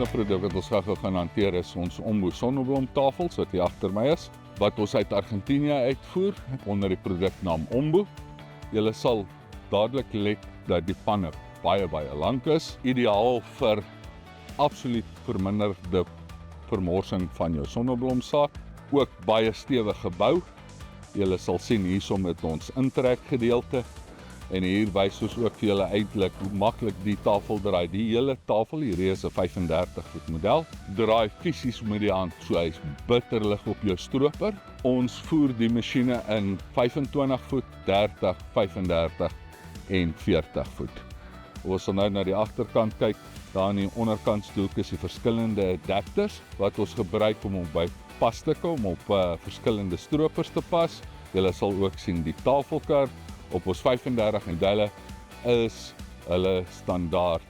volgende produk wat ons gou gaan hanteer is ons Ombu sonneblomtafels wat hier agter my is, wat ons uit Argentinië uitvoer onder die produknaam Ombu. Julle sal dadelik let dat die panne baie lank is, ideaal vir absoluut verminderde vermorsing van jou sonneblomsaad, ook baie stewig gebou. Julle sal sien hierso met ons intrekgedeelte en hier wys ons ook vir julle eintlik hoe maklik die tafel draai. Die hele tafel hier is 'n 35 voet model, draai fisies met die hand, so hy's bitterlig op jou stroper. Ons voer die masjiene in 25 voet, 30, 35 en 40 voet. Ons sal nou na die agterkant kyk. Daar aan die onderkant stoelk is die verskillende adapters wat ons gebruik om by pas te kom, op verskillende stroopers te pas. Julle sal ook sien die tafelkar op ons 35 modelle is hulle standaard